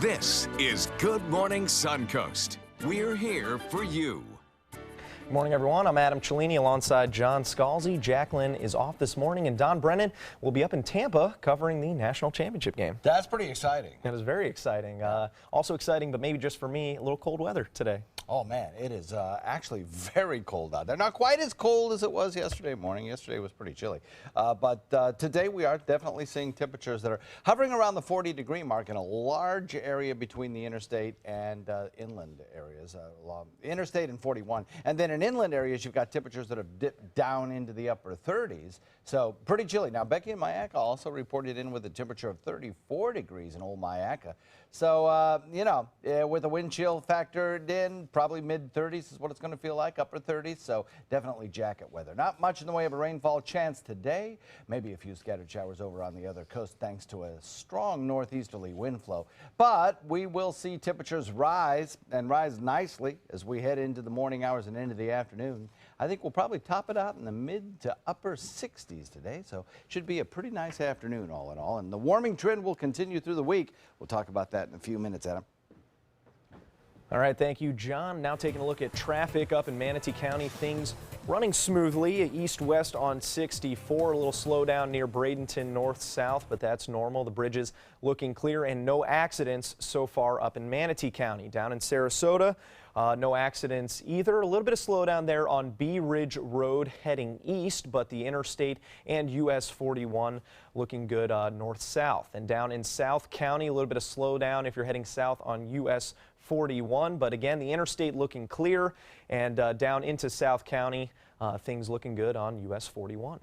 This is Good Morning Suncoast. We're here for you. Good morning, everyone. I'm Adam Cellini alongside John Scalzi. Jacqueline is off this morning, and Don Brennan will be up in Tampa covering the national championship game. That's pretty exciting. That is very exciting. Also exciting, but maybe just for me, a little cold weather today. Oh, man, it is actually very cold out there. Not quite as cold as it was yesterday morning. Yesterday was pretty chilly. But today we are definitely seeing temperatures that are hovering around the 40-degree mark in a large area between the interstate and inland areas, along interstate and 41. And then in inland areas, you've got temperatures that have dipped down into the upper 30s. So pretty chilly. Now, Becky in Myakka also reported in with a temperature of 34 degrees in old Myakka. So, with the wind chill factored in, probably mid-30s is what it's going to feel like, upper 30s. So definitely jacket weather. Not much in the way of a rainfall chance today. Maybe a few scattered showers over on the other coast thanks to a strong northeasterly wind flow. But we will see temperatures rise and rise nicely as we head into the morning hours and into the afternoon. I think we'll probably top it out in the mid to upper 60s today. So should be a pretty nice afternoon all in all. And the warming trend will continue through the week. We'll talk about that in a few minutes, Adam. All right, thank you, John. Now taking a look at traffic up in Manatee County. Things running smoothly east-west on 64. A little slowdown near Bradenton north-south, but that's normal. The bridges looking clear and no accidents so far up in Manatee County. Down in Sarasota, no accidents either. A little bit of slowdown there on Bee Ridge Road heading east, but the interstate and US 41 looking good north-south. And down in South County, a little bit of slowdown if you're heading south on US 41, but again, the interstate looking clear, and down into South County, things looking good on US 41.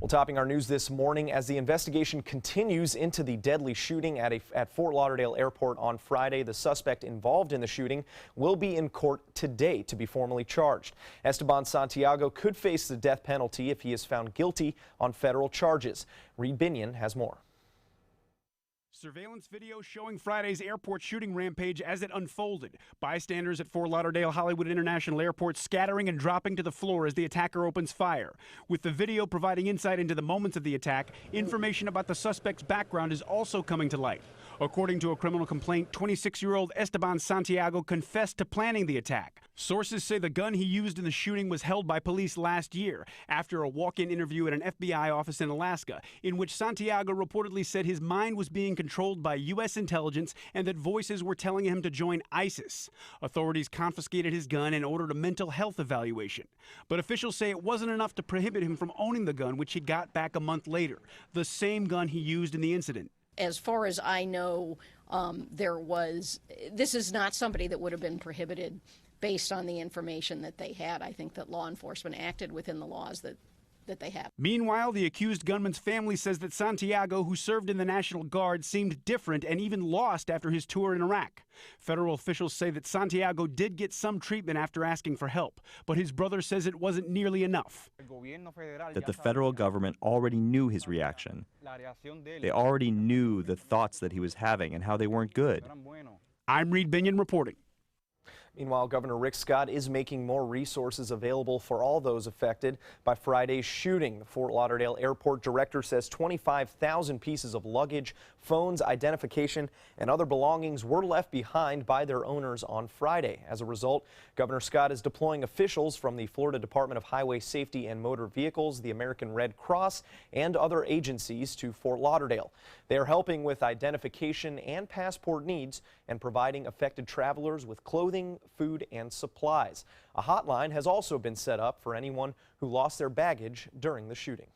Well, topping our news this morning as the investigation continues into the deadly shooting at Fort Lauderdale Airport on Friday. The suspect involved in the shooting will be in court today to be formally charged. Esteban Santiago could face the death penalty if he is found guilty on federal charges. Reed Binion has more. Surveillance video showing Friday's airport shooting rampage as it unfolded. Bystanders at Fort Lauderdale Hollywood International Airport scattering and dropping to the floor as the attacker opens fire. With the video providing insight into the moments of the attack, information about the suspect's background is also coming to light. According to a criminal complaint, 26-year-old Esteban Santiago confessed to planning the attack. Sources say the gun he used in the shooting was held by police last year after a walk-in interview at an FBI office in Alaska, in which Santiago reportedly said his mind was being controlled by U.S. intelligence and that voices were telling him to join ISIS. Authorities confiscated his gun and ordered a mental health evaluation. But officials say it wasn't enough to prohibit him from owning the gun, which he got back a month later, the same gun he used in the incident. As far as I know, this is not somebody that would have been prohibited based on the information that they had. I think that law enforcement acted within the laws that they have. Meanwhile, the accused gunman's family says that Santiago, who served in the National Guard, seemed different and even lost after his tour in Iraq. Federal officials say that Santiago did get some treatment after asking for help, but his brother says it wasn't nearly enough. That the federal government already knew his reaction. They already knew the thoughts that he was having and how they weren't good. I'm Reed Binion reporting. Meanwhile, Governor Rick Scott is making more resources available for all those affected by Friday's shooting. The Fort Lauderdale Airport director says 25,000 pieces of luggage, phones, identification, and other belongings were left behind by their owners on Friday. As a result, Governor Scott is deploying officials from the Florida Department of Highway Safety and Motor Vehicles, the American Red Cross, and other agencies to Fort Lauderdale. They are helping with identification and passport needs and providing affected travelers with clothing, food, and supplies. A hotline has also been set up for anyone who lost their baggage during the shooting.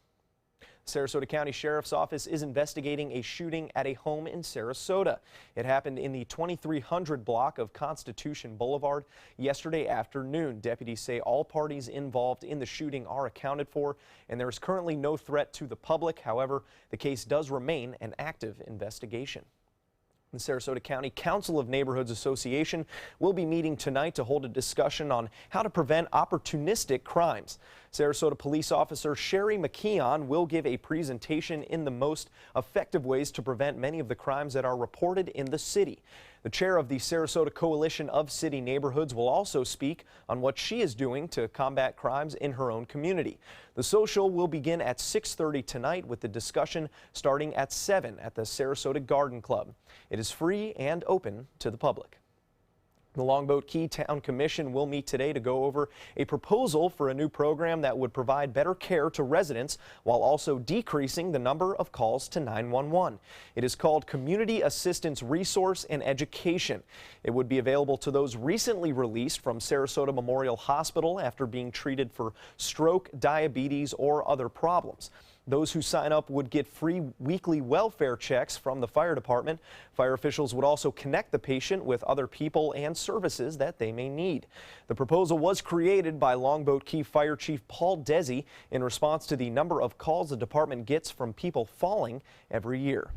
Sarasota County Sheriff's Office is investigating a shooting at a home in Sarasota. It happened in the 2300 block of Constitution Boulevard yesterday afternoon. Deputies say all parties involved in the shooting are accounted for, and there is currently no threat to the public. However, the case does remain an active investigation. The Sarasota County Council of Neighborhoods Association will be meeting tonight to hold a discussion on how to prevent opportunistic crimes. Sarasota Police Officer Sherry McKeon will give a presentation in the most effective ways to prevent many of the crimes that are reported in the city. The chair of the Sarasota Coalition of City Neighborhoods will also speak on what she is doing to combat crimes in her own community. The social will begin at 6:30 tonight with the discussion starting at 7 at the Sarasota Garden Club. It is free and open to the public. The Longboat Key Town Commission will meet today to go over a proposal for a new program that would provide better care to residents while also decreasing the number of calls to 911. It is called Community Assistance Resource and Education. It would be available to those recently released from Sarasota Memorial Hospital after being treated for stroke, diabetes, or other problems. Those who sign up would get free weekly welfare checks from the fire department. Fire officials would also connect the patient with other people and services that they may need. The proposal was created by Longboat Key Fire Chief Paul Desi in response to the number of calls the department gets from people falling every year.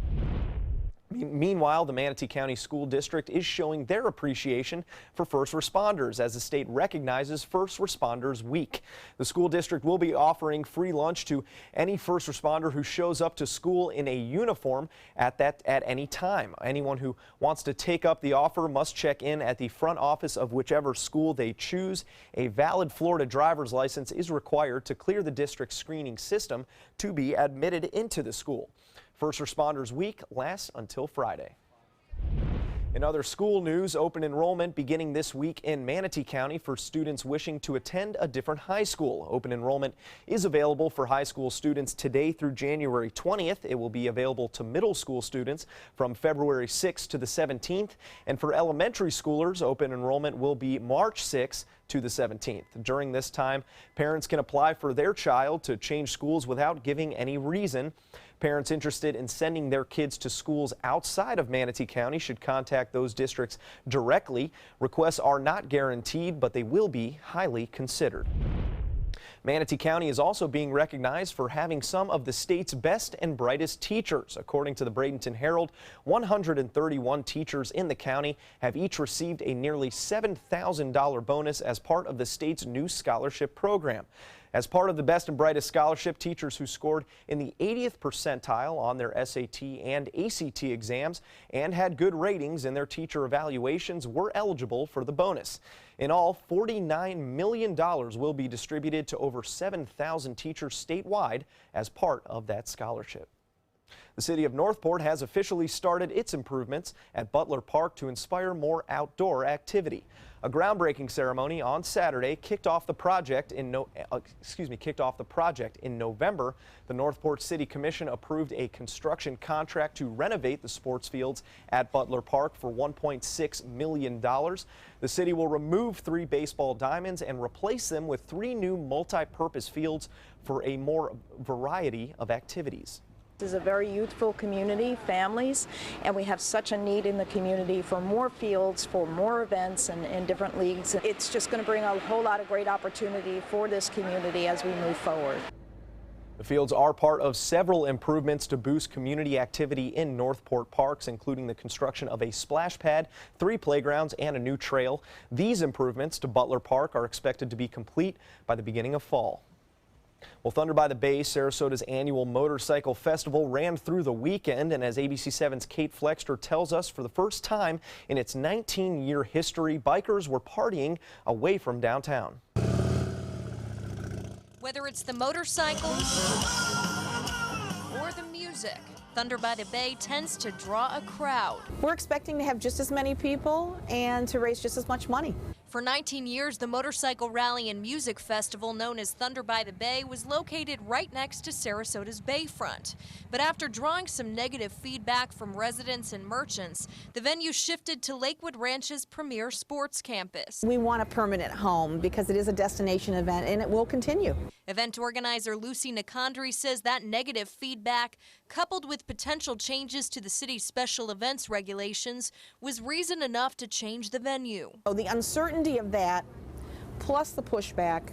Meanwhile, the Manatee County School District is showing their appreciation for first responders as the state recognizes First Responders Week. The school district will be offering free lunch to any first responder who shows up to school in a uniform at any time. Anyone who wants to take up the offer must check in at the front office of whichever school they choose. A valid Florida driver's license is required to clear the district's screening system to be admitted into the school. First Responders Week lasts until Friday. In other school news, open enrollment beginning this week in Manatee County for students wishing to attend a different high school. Open enrollment is available for high school students today through January 20th. It will be available to middle school students from February 6th to the 17th. And for elementary schoolers, open enrollment will be March 6th to the 17th. During this time, parents can apply for their child to change schools without giving any reason. Parents interested in sending their kids to schools outside of Manatee County should contact those districts directly. Requests are not guaranteed, but they will be highly considered. Manatee County is also being recognized for having some of the state's best and brightest teachers. According to the Bradenton Herald, 131 teachers in the county have each received a nearly $7,000 bonus as part of the state's new scholarship program. As part of the Best and Brightest Scholarship, teachers who scored in the 80th percentile on their SAT and ACT exams and had good ratings in their teacher evaluations were eligible for the bonus. In all, $49 million will be distributed to over 7,000 teachers statewide as part of that scholarship. The city of Northport has officially started its improvements at Butler Park to inspire more outdoor activity. A groundbreaking ceremony on Saturday kicked off the project in November. The Northport City Commission approved a construction contract to renovate the sports fields at Butler Park for $1.6 million. The city will remove 3 baseball diamonds and replace them with 3 new multi-purpose fields for a more variety of activities. This is a very youthful community, families, and we have such a need in the community for more fields, for more events and different leagues. It's just going to bring a whole lot of great opportunity for this community as we move forward. The fields are part of several improvements to boost community activity in Northport parks, including the construction of a splash pad, 3 playgrounds, and a new trail. These improvements to Butler Park are expected to be complete by the beginning of fall. Well, Thunder by the Bay, Sarasota's annual motorcycle festival, ran through the weekend, and as ABC7's Kate Flexter tells us, for the first time in its 19-year history, bikers were partying away from downtown. Whether it's the motorcycles or the music, Thunder by the Bay tends to draw a crowd. We're expecting to have just as many people and to raise just as much money. For 19 years, the motorcycle rally and music festival known as Thunder by the Bay was located right next to Sarasota's Bayfront. But after drawing some negative feedback from residents and merchants, the venue shifted to Lakewood Ranch's premier sports campus. We want a permanent home because it is a destination event and it will continue. Event organizer Lucy Nicondri says that negative feedback, coupled with potential changes to the city's special events regulations, was reason enough to change the venue. The uncertainty of that, plus the pushback,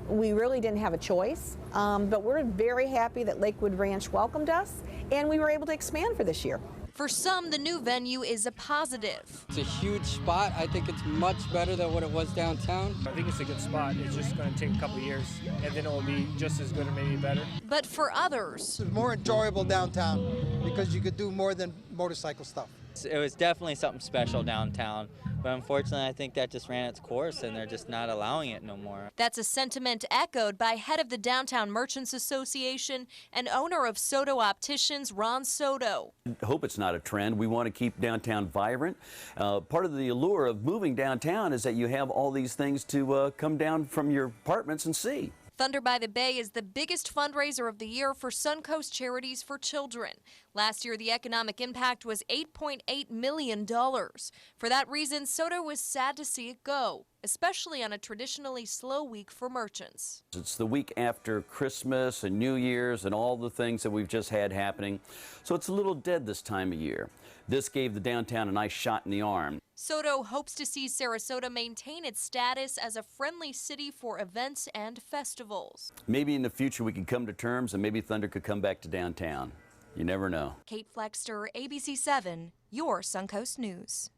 we really didn't have a choice, but we're very happy that Lakewood Ranch welcomed us and we were able to expand for this year. For some, the new venue is a positive. It's a huge spot. I think it's much better than what it was downtown. I think it's a good spot. It's just going to take a couple of years, and then it will be just as good or maybe better. But for others, it's more enjoyable downtown because you could do more than motorcycle stuff. It was definitely something special downtown, but unfortunately I think that just ran its course and they're just not allowing it no more. That's a sentiment echoed by head of the Downtown Merchants Association and owner of Soto Opticians, Ron Soto. I hope it's not a trend. We want to keep downtown vibrant. Part of the allure of moving downtown is that you have all these things to come down from your apartments and see. Thunder by the Bay is the biggest fundraiser of the year for Suncoast Charities for Children. Last year, the economic impact was $8.8 million. For that reason, Soto was sad to see it go, especially on a traditionally slow week for merchants. It's the week after Christmas and New Year's and all the things that we've just had happening, so it's a little dead this time of year. This gave the downtown a nice shot in the arm. Soto hopes to see Sarasota maintain its status as a friendly city for events and festivals. Maybe in the future we could come to terms and maybe Thunder could come back to downtown. You never know. Kate Flexter, ABC 7, your Suncoast News.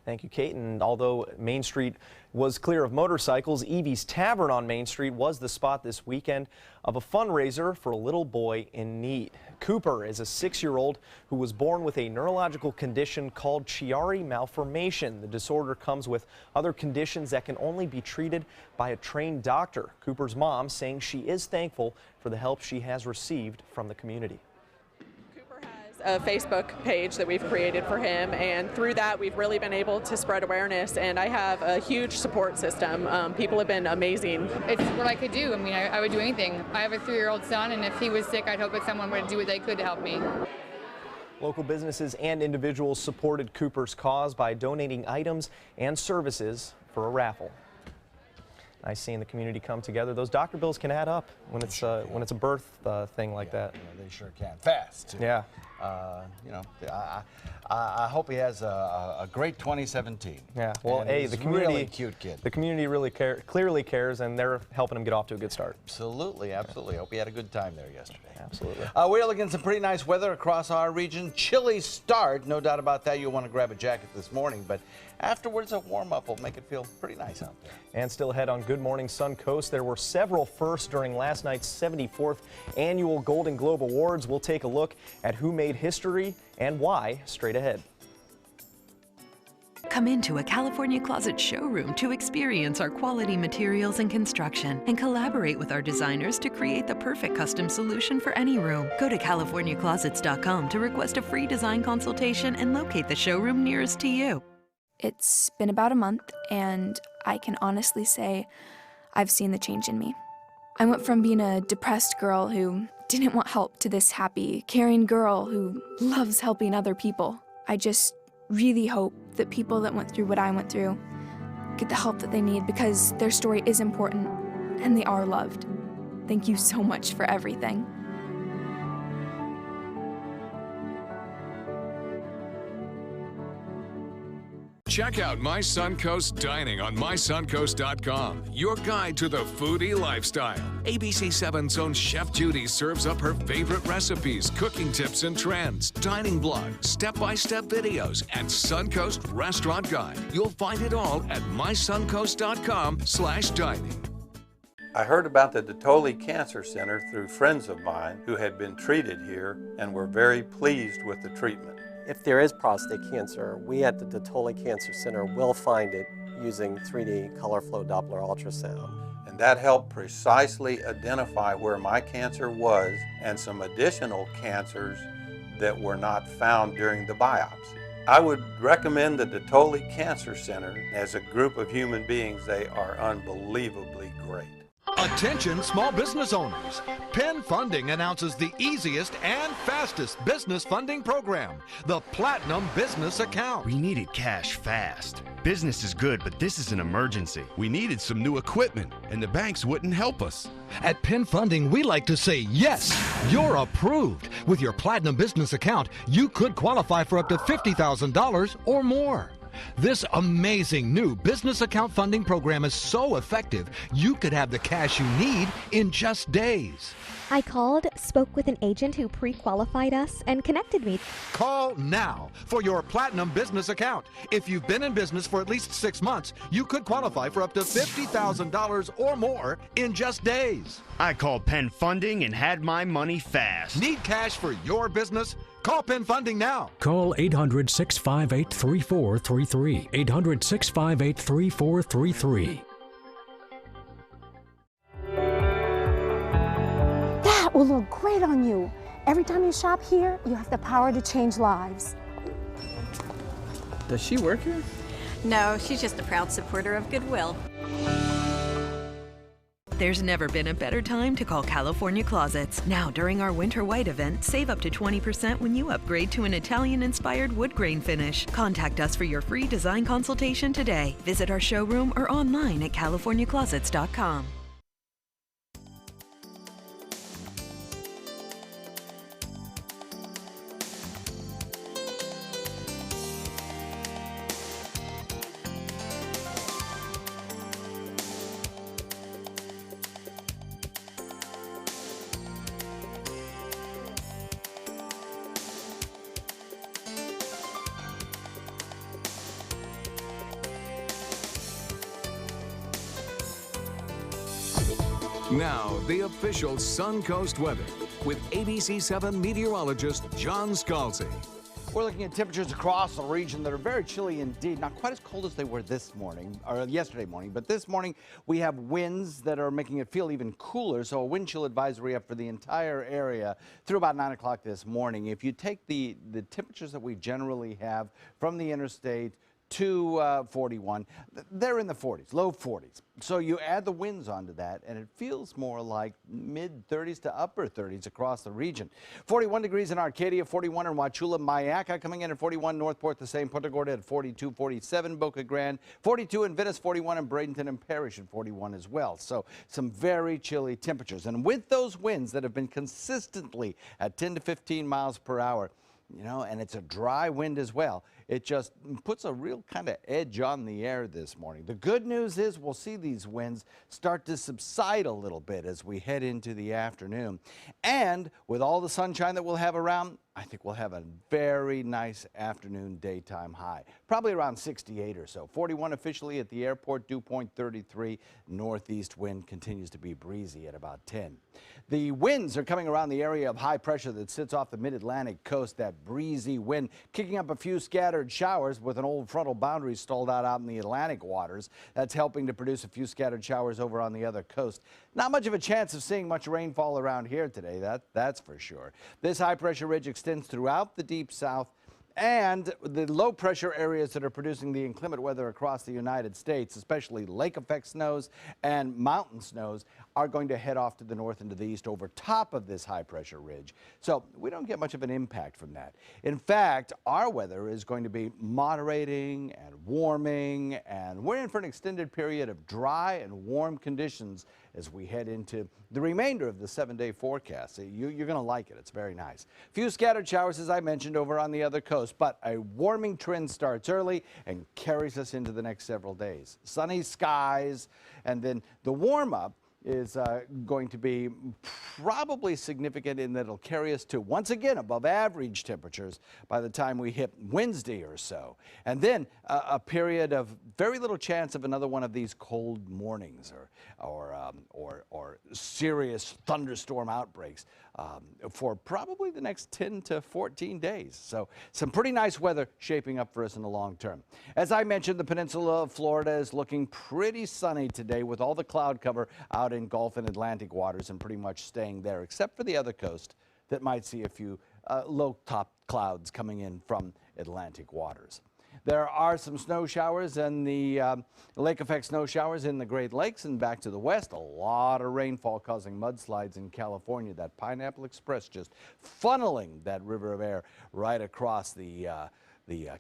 Thank you, Kate. And although Main Street was clear of motorcycles, Evie's Tavern on Main Street was the spot this weekend of a fundraiser for a little boy in need. Cooper is a 6-year-old who was born with a neurological condition called Chiari malformation. The disorder comes with other conditions that can only be treated by a trained doctor. Cooper's mom saying she is thankful for the help she has received from the community. A Facebook page that we've created for him, and through that we've really been able to spread awareness, and I have a huge support system. People have been amazing. It's what I could do. I mean, I would do anything. I have a 3-year-old son, and if he was sick, I'd hope that someone would do what they could to help me. Local businesses and individuals supported Cooper's cause by donating items and services for a raffle. Nice seeing the community come together. Those doctor bills can add up when it's a birth thing like that. Yeah, they sure can. Fast, too. Yeah. You know, I hope he has a great 2017. Yeah. Well, and hey, he's the community, really cute kid. The community really clearly cares, and they're helping him get off to a good start. Absolutely, absolutely. Hope he had a good time there yesterday. Absolutely. We're looking at some pretty nice weather across our region. Chilly start, no doubt about that. You'll want to grab a jacket this morning, but afterwards a warm-up will make it feel pretty nice out there. And still ahead on Good Morning Suncoast, there were several firsts during last night's 74th annual Golden Globe Awards. We'll take a look at who made history and why straight ahead. Come into a California Closet showroom to experience our quality materials and construction and collaborate with our designers to create the perfect custom solution for any room. Go to CaliforniaClosets.com to request a free design consultation and locate the showroom nearest to you. It's been about a month, and I can honestly say I've seen the change in me. I went from being a depressed girl who didn't want help to this happy, caring girl who loves helping other people. I just really hope that people that went through what I went through get the help that they need, because their story is important and they are loved. Thank you so much for everything. Check out My Suncoast Dining on mysuncoast.com, your guide to the foodie lifestyle. ABC 7's own Chef Judy serves up her favorite recipes, cooking tips and trends, dining blogs, step-by-step videos, and Suncoast Restaurant Guide. You'll find it all at mysuncoast.com/dining. I heard about the Dottoli Cancer Center through friends of mine who had been treated here and were very pleased with the treatment. If there is prostate cancer, we at the Dottoli Cancer Center will find it using 3D color flow Doppler ultrasound. And that helped precisely identify where my cancer was and some additional cancers that were not found during the biopsy. I would recommend the Dottoli Cancer Center. As a group of human beings, they are unbelievably great. Attention small business owners. Penn Funding announces the easiest and fastest business funding program, the Platinum Business Account. We needed cash fast. Business is good, but this is an emergency. We needed some new equipment, and the banks wouldn't help us. At Penn Funding, we like to say, yes, you're approved. With your Platinum Business Account, you could qualify for up to $50,000 or more. This amazing new business account funding program is so effective, you could have the cash you need in just days. I called, spoke with an agent who pre-qualified us, and connected me. Call now for your Platinum Business Account. If you've been in business for at least 6 months, you could qualify for up to $50,000 or more in just days. I called Penn Funding and had my money fast. Need cash for your business? Call Penn Funding now. Call 800-658-3433. 800-658-3433. That will look great on you. Every time you shop here, you have the power to change lives. Does she work here? No, she's just a proud supporter of Goodwill. There's never been a better time to call California Closets. Now, during our Winter White event, save up to 20% when you upgrade to an Italian-inspired wood grain finish. Contact us for your free design consultation today. Visit our showroom or online at californiaclosets.com. Now, the official Suncoast weather with ABC7 meteorologist John Scalzi. We're looking at temperatures across the region that are very chilly indeed. Not quite as cold as they were this morning, or yesterday morning, but this morning we have winds that are making it feel even cooler. So a wind chill advisory up for the entire area through about 9 o'clock this morning. If you take the temperatures that we generally have from the interstate to 41, they're in the 40s, low 40s. So you add the winds onto that, and it feels more like mid-30s to upper 30s across the region. 41 degrees in Arcadia, 41 in Wauchula, Mayaca coming in at 41, Northport the same, Punta Gorda at 42, 47, Boca Grande, 42 in Venice, 41 in Bradenton and Parrish at 41 as well. So some very chilly temperatures. And with those winds that have been consistently at 10 to 15 miles per hour, you know, and it's a dry wind as well, it just puts a real kind of edge on the air this morning. The good news is we'll see these winds start to subside a little bit as we head into the afternoon. And with all the sunshine that we'll have around, I think we'll have a very nice afternoon daytime high, probably around 68 or so. 41 officially at the airport, dew point 33. Northeast wind continues to be breezy at about 10. The winds are coming around the area of high pressure that sits off the mid-Atlantic coast, that breezy wind kicking up a few scattered showers with an old frontal boundary stalled out in the Atlantic waters. That's helping to produce a few scattered showers over on the other coast. Not much of a chance of seeing much rainfall around here today, that's for sure. This high pressure ridge extends throughout the deep south, and the low pressure areas that are producing the inclement weather across the United States, especially lake effect snows and mountain snows, are going to head off to the north and to the east over top of this high pressure ridge. So we don't get much of an impact from that. In fact, our weather is going to be moderating and warming, and we're in for an extended period of dry and warm conditions as we head into the remainder of the 7-day forecast. You're going to like it. It's very nice. A few scattered showers, as I mentioned, over on the other coast, but a warming trend starts early and carries us into the next several days. Sunny skies, and then the warm-up is going to be probably significant in that it'll carry us to, once again, above average temperatures by the time we hit Wednesday or so. And then a period of very little chance of another one of these cold mornings or serious thunderstorm outbreaks for probably the next 10 to 14 days. So some pretty nice weather shaping up for us in the long term. As I mentioned, the peninsula of Florida is looking pretty sunny today with all the cloud cover out in Gulf and Atlantic waters and pretty much staying there, except for the other coast that might see a few low-top clouds coming in from Atlantic waters. There are some snow showers and the lake effect snow showers in the Great Lakes and back to the west. A lot of rainfall causing mudslides in California. That Pineapple Express just funneling that river of air right across the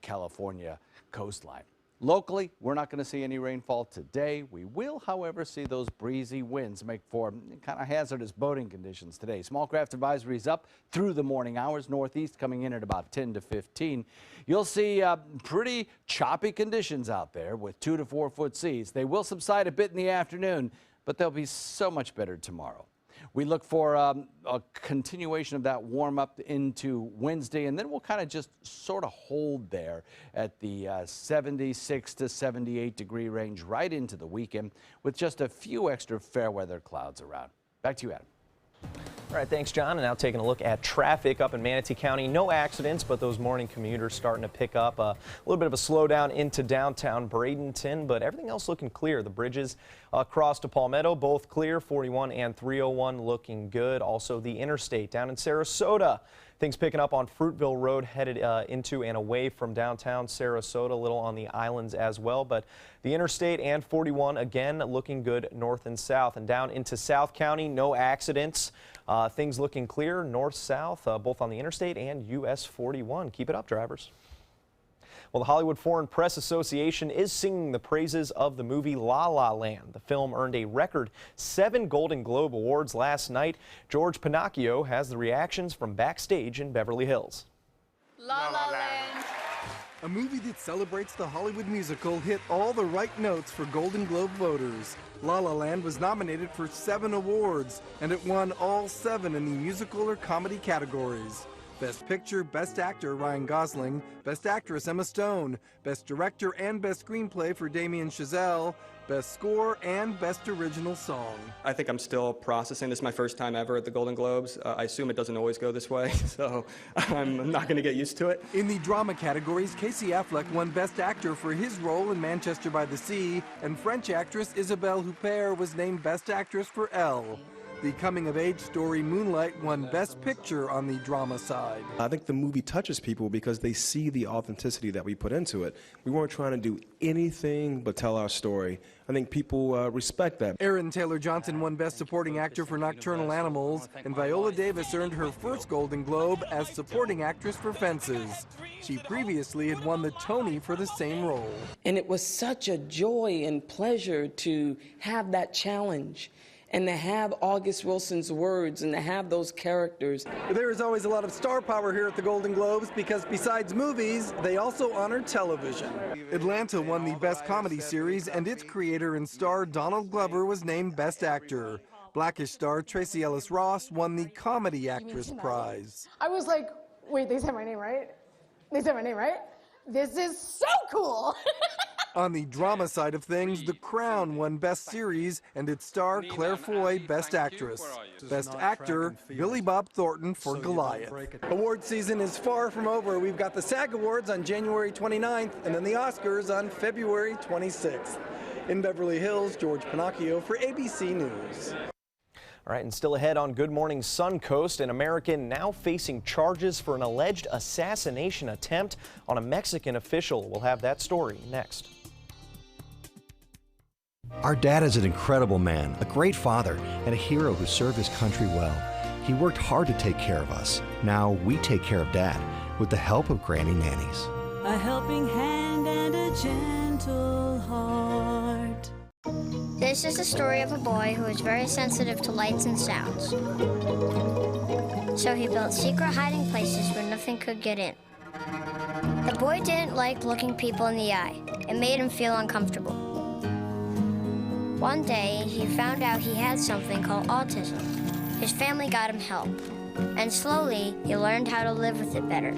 California coastline. Locally, we're not going to see any rainfall today. We will, however, see those breezy winds make for kind of hazardous boating conditions today. Small craft advisories up through the morning hours. Northeast coming in at about 10 to 15. You'll see pretty choppy conditions out there with 2 to 4 foot seas. They will subside a bit in the afternoon, but they'll be so much better tomorrow. We look for a continuation of that warm up into Wednesday, and then we'll kind of just sort of hold there at the 76 to 78 degree range right into the weekend with just a few extra fair weather clouds around. Back to you, Adam. All right, thanks, John. And now taking a look at traffic up in Manatee County. No accidents, but those morning commuters starting to pick up. A little bit of a slowdown into downtown Bradenton, but everything else looking clear. The bridges across to Palmetto, both clear. 41 and 301 looking good. Also, the interstate down in Sarasota. Things picking up on Fruitville Road headed into and away from downtown Sarasota, a little on the islands as well. But the interstate and 41 again looking good north and south. And down into South County, no accidents. Things looking clear north-south, both on the interstate and US 41. Keep it up, drivers. Well, the Hollywood Foreign Press Association is singing the praises of the movie La La Land. The film earned a record 7 Golden Globe Awards last night. George Pinocchio has the reactions from backstage in Beverly Hills. La La Land. A movie that celebrates the Hollywood musical hit all the right notes for Golden Globe voters. La La Land was nominated for 7 awards, and it won all 7 in the musical or comedy categories. Best Picture, Best Actor Ryan Gosling, Best Actress Emma Stone, Best Director and Best Screenplay for Damien Chazelle, Best Score and Best Original Song. I think I'm still processing. This is my first time ever at the Golden Globes. I assume it doesn't always go this way, so I'm not going to get used to it. In the drama categories, Casey Affleck won Best Actor for his role in Manchester by the Sea, and French actress Isabelle Huppert was named Best Actress for Elle. The coming-of-age story Moonlight won Best Picture on the drama side. I think the movie touches people because they see the authenticity that we put into it. We weren't trying to do anything but tell our story. I think people respect that. Aaron Taylor-Johnson won Best Supporting Actor for Nocturnal Animals, and Viola Davis earned her first Golden Globe as Supporting Actress for Fences. She previously had won the Tony for the same role. And it was such a joy and pleasure to have that challenge, and to have August Wilson's words and to have those characters. There is always a lot of star power here at the Golden Globes because besides movies, they also honor television. Atlanta won the Best Comedy Series, and its creator and star Donald Glover was named Best Actor. Blackish star Tracee Ellis Ross won the Comedy Actress Prize. I was like, wait, they said my name right? They said my name right? This is so cool! On the drama side of things, The Crown won Best Series, and its star Claire Foy Best Actress. Best Actor, Billy Bob Thornton for Goliath. Award season is far from over. We've got the SAG Awards on January 29th, and then the Oscars on February 26th. In Beverly Hills, George Pinocchio for ABC News. All right, and still ahead on Good Morning Suncoast, an American now facing charges for an alleged assassination attempt on a Mexican official. We'll have that story next. Our dad is an incredible man, a great father, and a hero who served his country well. He worked hard to take care of us. Now we take care of Dad with the help of Granny Nannies. A helping hand and a gentle heart. This is the story of a boy who was very sensitive to lights and sounds. So he built secret hiding places where nothing could get in. The boy didn't like looking people in the eye. It made him feel uncomfortable. One day, he found out he had something called autism. His family got him help, and slowly, he learned how to live with it better.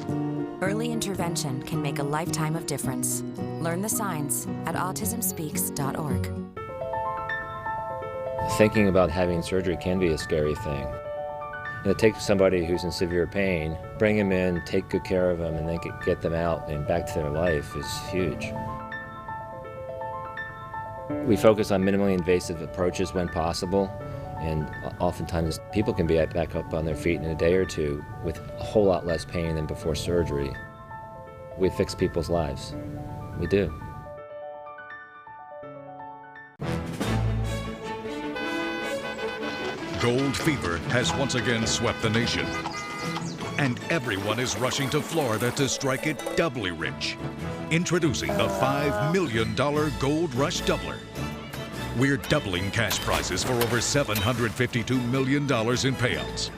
Early intervention can make a lifetime of difference. Learn the signs at autismspeaks.org. Thinking about having surgery can be a scary thing. And to take somebody who's in severe pain, bring them in, take good care of them, and then get them out and back to their life is huge. We focus on minimally invasive approaches when possible, and oftentimes people can be back up on their feet in a day or two with a whole lot less pain than before surgery. We fix people's lives. We do. Gold fever has once again swept the nation, and everyone is rushing to Florida to strike it doubly rich. Introducing the $5 million Gold Rush Doubler. We're doubling cash prizes for over $752 million in payouts,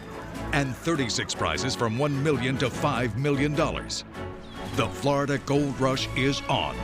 and 36 prizes from $1 million to $5 million. The Florida Gold Rush is on.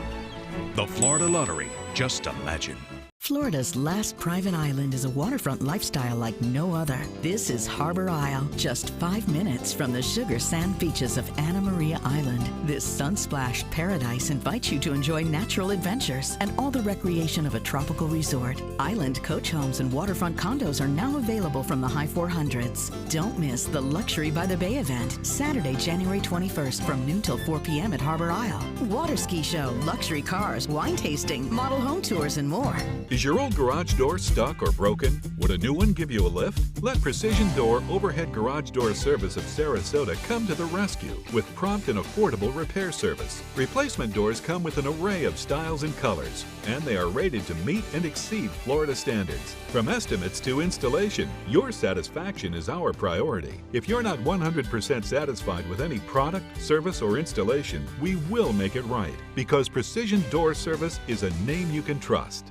The Florida Lottery, just imagine. Florida's last private island is a waterfront lifestyle like no other. This is Harbor Isle, just 5 minutes from the sugar sand beaches of Anna Maria Island. This sun-splashed paradise invites you to enjoy natural adventures and all the recreation of a tropical resort. Island coach homes and waterfront condos are now available from the high 400s. Don't miss the Luxury by the Bay event, Saturday, January 21st from noon till 4 p.m. at Harbor Isle. Water ski show, luxury cars, wine tasting, model home tours, and more. Is your old garage door stuck or broken? Would a new one give you a lift? Let Precision Door Overhead Garage Door Service of Sarasota come to the rescue with prompt and affordable repair service. Replacement doors come with an array of styles and colors, and they are rated to meet and exceed Florida standards. From estimates to installation, your satisfaction is our priority. If you're not 100% satisfied with any product, service, or installation, we will make it right, because Precision Door Service is a name you can trust.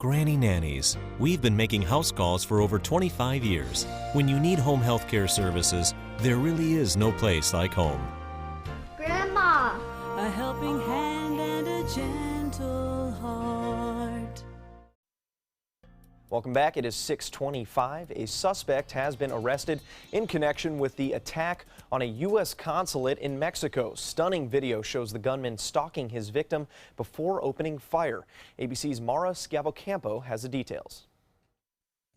Granny Nannies. We've been making house calls for over 25 years. When you need home health care services, there really is no place like home. Grandma! A helping hand and a gentle heart. Welcome back. It is 6:25. A suspect has been arrested in connection with the attack on a U.S. consulate in Mexico. Stunning video shows the gunman stalking his victim before opening fire. ABC's Mara Scavalcampo has the details.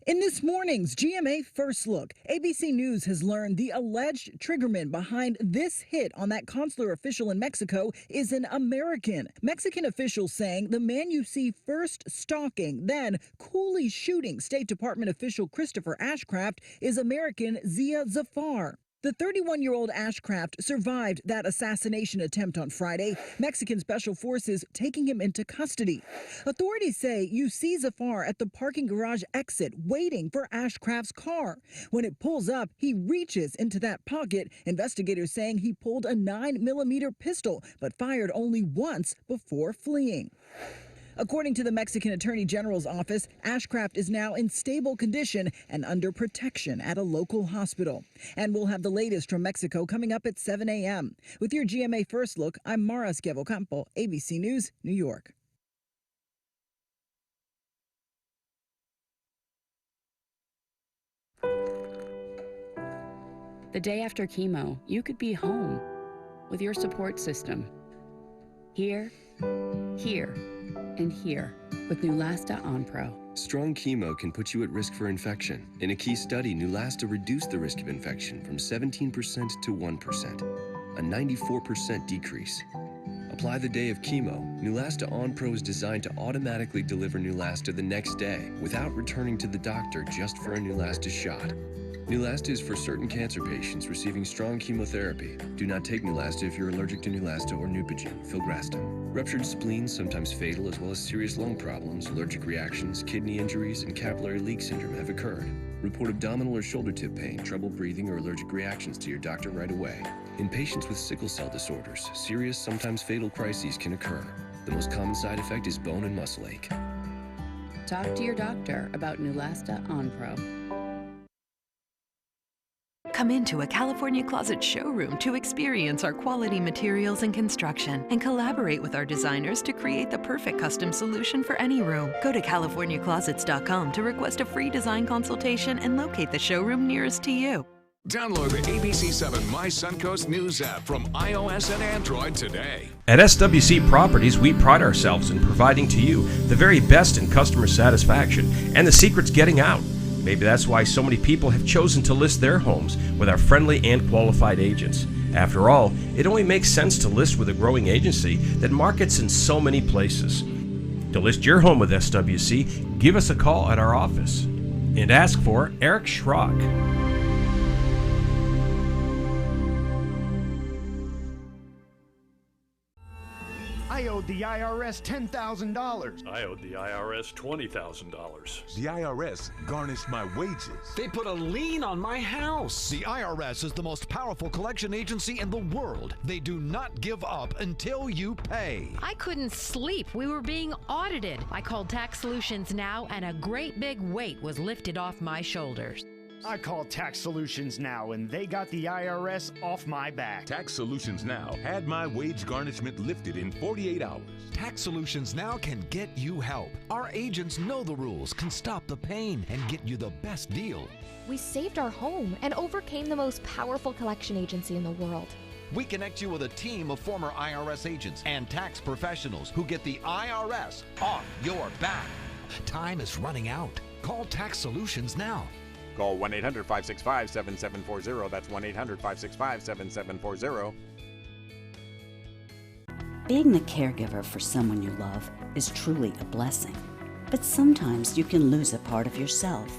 In this morning's GMA First Look, ABC News has learned the alleged triggerman behind this hit on that consular official in Mexico is an American. Mexican officials saying the man you see first stalking, then coolly shooting State Department official Christopher Ashcraft is American Zia Zafar. The 31-year-old Ashcraft survived that assassination attempt on Friday, Mexican special forces taking him into custody. Authorities say you see Zafar at the parking garage exit waiting for Ashcraft's car. When it pulls up, he reaches into that pocket, investigators saying he pulled a 9mm pistol, but fired only once before fleeing. According to the Mexican Attorney General's office, Ashcraft is now in stable condition and under protection at a local hospital. And we'll have the latest from Mexico coming up at 7 a.m. With your GMA First Look, I'm Mara Scavalcampo, ABC News, New York. The day after chemo, you could be home with your support system. Here, and here with Neulasta Onpro. Strong chemo can put you at risk for infection. In a key study, Neulasta reduced the risk of infection from 17% to 1%, a 94% decrease. Apply the day of chemo. Neulasta Onpro is designed to automatically deliver Neulasta the next day without returning to the doctor just for a Neulasta shot. Neulasta is for certain cancer patients receiving strong chemotherapy. Do not take Neulasta if you're allergic to Neulasta or Neupogen, filgrastim. Ruptured spleens, sometimes fatal, as well as serious lung problems, allergic reactions, kidney injuries, and capillary leak syndrome have occurred. Report abdominal or shoulder tip pain, trouble breathing, or allergic reactions to your doctor right away. In patients with sickle cell disorders, serious, sometimes fatal crises can occur. The most common side effect is bone and muscle ache. Talk to your doctor about Neulasta Onpro. Come into a California Closet showroom to experience our quality materials and construction and collaborate with our designers to create the perfect custom solution for any room. Go to CaliforniaClosets.com to request a free design consultation and locate the showroom nearest to you. Download the ABC7 My Suncoast News app from iOS and Android today. At SWC Properties, we pride ourselves in providing to you the very best in customer satisfaction, and the secret's getting out. Maybe that's why so many people have chosen to list their homes with our friendly and qualified agents. After all, it only makes sense to list with a growing agency that markets in so many places. To list your home with SWC, give us a call at our office and ask for Eric Schrock. I owed the IRS $10,000. I owed the IRS $20,000. The IRS garnished my wages. They put a lien on my house. The IRS is the most powerful collection agency in the world. They do not give up until you pay. I couldn't sleep. We were being audited. I called Tax Solutions Now, and a great big weight was lifted off my shoulders. I called Tax Solutions Now, and they got the IRS off my back. Tax Solutions Now had my wage garnishment lifted in 48 hours. Tax Solutions Now can get you help. Our agents know the rules, can stop the pain, and get you the best deal. We saved our home and overcame the most powerful collection agency in the world. We connect you with a team of former IRS agents and tax professionals who get the IRS off your back. Time is running out. Call Tax Solutions now. Call 1-800-565-7740. That's 1-800-565-7740. Being the caregiver for someone you love is truly a blessing. But sometimes you can lose a part of yourself.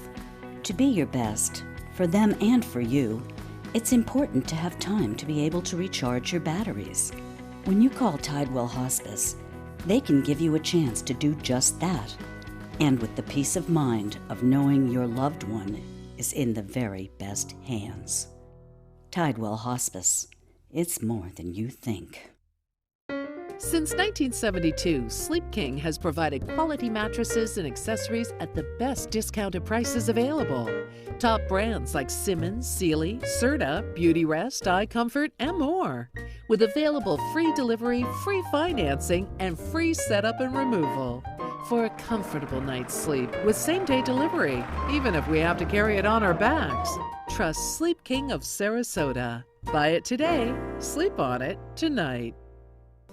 To be your best, for them and for you, it's important to have time to be able to recharge your batteries. When you call Tidewell Hospice, they can give you a chance to do just that. And with the peace of mind of knowing your loved one is in the very best hands. Tidewell Hospice. It's more than you think. Since 1972, Sleep King has provided quality mattresses and accessories at the best discounted prices available. Top brands like Simmons, Sealy, Serta, Beautyrest, iComfort, and more. With available free delivery, free financing, and free setup and removal. For a comfortable night's sleep with same-day delivery, even if we have to carry it on our backs. Trust Sleep King of Sarasota. Buy it today, sleep on it tonight.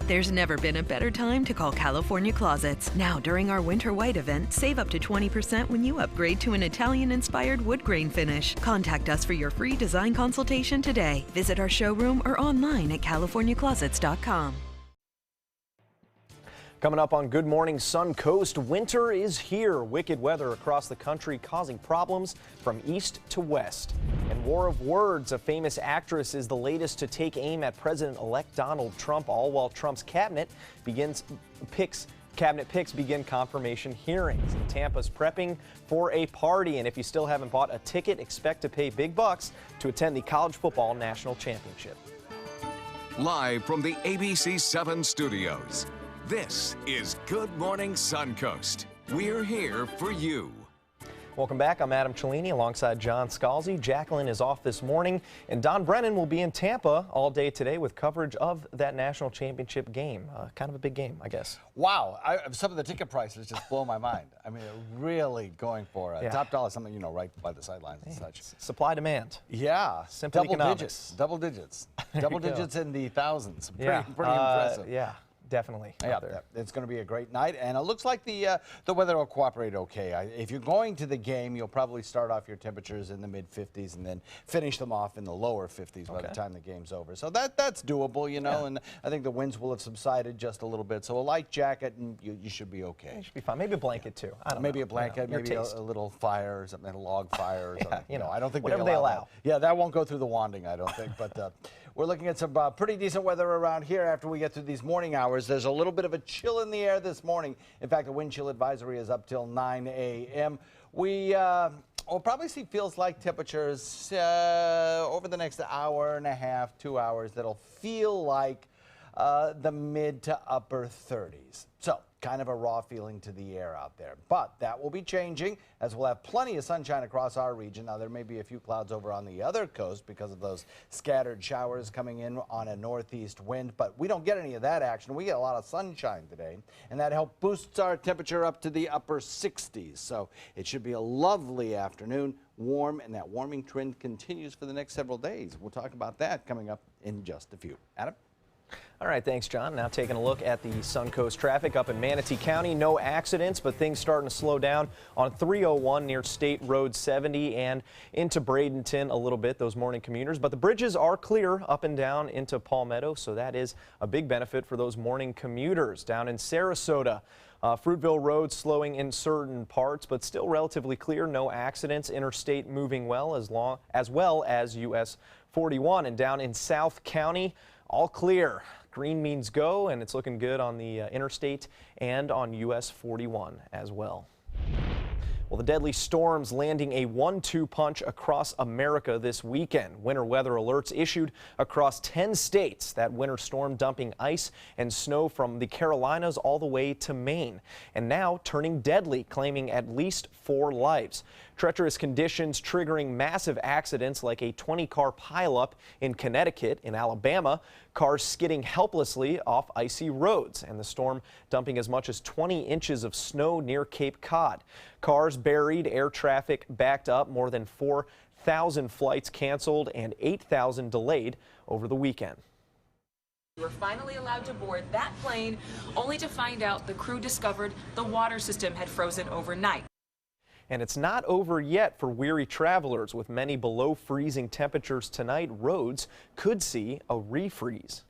There's never been a better time to call California Closets. Now, during our Winter White event, save up to 20% when you upgrade to an Italian-inspired wood grain finish. Contact us for your free design consultation today. Visit our showroom or online at californiaclosets.com. Coming up on Good Morning Suncoast, winter is here. Wicked weather across the country causing problems from east to west. And War of Words, a famous actress, is the latest to take aim at President-elect Donald Trump, all while Trump's cabinet picks begin confirmation hearings. And Tampa's prepping for a party, and if you still haven't bought a ticket, expect to pay big bucks to attend the College Football National Championship. Live from the ABC 7 studios, this is Good Morning Suncoast. We're here for you. Welcome back. I'm Adam Cellini alongside John Scalzi. Jacqueline is off this morning, and Don Brennan will be in Tampa all day today with coverage of that national championship game. Kind of a big game, I guess. Wow. Some of the ticket prices just blow my mind. I mean, really going for it. Top dollar, something, right by the sidelines and such. Supply demand. Yeah. Simple economics. Double digits. Double digits in the thousands. Pretty impressive. Yeah. Definitely. Yeah, it's going to be a great night, and it looks like the weather will cooperate okay. If you're going to the game, you'll probably start off your temperatures in the mid-50s and then finish them off in the lower 50s by the time the game's over. So that's doable, and I think the winds will have subsided just a little bit. So a light jacket, and you should be okay. You should be fine. Maybe a blanket too. I don't know. Maybe a blanket, maybe a little fire or something, a log fire or something. I don't think whatever they allow. That. Yeah, that won't go through the wanding, I don't think. But we're looking at some pretty decent weather around here after we get through these morning hours. There's a little bit of a chill in the air this morning. In fact, the wind chill advisory is up till 9 a.m. We'll probably see feels like temperatures over the next hour and a half, 2 hours that'll feel like the mid to upper 30s. So kind of a raw feeling to the air out there. But that will be changing as we'll have plenty of sunshine across our region. Now, there may be a few clouds over on the other coast because of those scattered showers coming in on a northeast wind, but we don't get any of that action. We get a lot of sunshine today, and that helps boost our temperature up to the upper 60s. So it should be a lovely afternoon, warm, and that warming trend continues for the next several days. We'll talk about that coming up in just a few. Adam? All right, thanks, John. Now taking a look at the Suncoast traffic up in Manatee County. No accidents, but things starting to slow down on 301 near State Road 70 and into Bradenton a little bit, those morning commuters. But the bridges are clear up and down into Palmetto, so that is a big benefit for those morning commuters. Down in Sarasota, Fruitville Road slowing in certain parts, but still relatively clear. No accidents. Interstate moving well as well as US 41. And down in South County, all clear. Green means go, and it's looking good on the interstate and on US 41 as well. Well, the deadly storms landing a 1-2 punch across America this weekend. Winter weather alerts issued across 10 states. That winter storm dumping ice and snow from the Carolinas all the way to Maine. And now turning deadly, claiming at least 4 lives. Treacherous conditions triggering massive accidents like a 20-car pileup in Connecticut. In Alabama, cars skidding helplessly off icy roads, and the storm dumping as much as 20 inches of snow near Cape Cod. Cars buried, air traffic backed up, more than 4,000 flights canceled and 8,000 delayed over the weekend. We were finally allowed to board that plane, only to find out the crew discovered the water system had frozen overnight. And it's not over yet for weary travelers. With many below freezing temperatures tonight, roads could see a refreeze.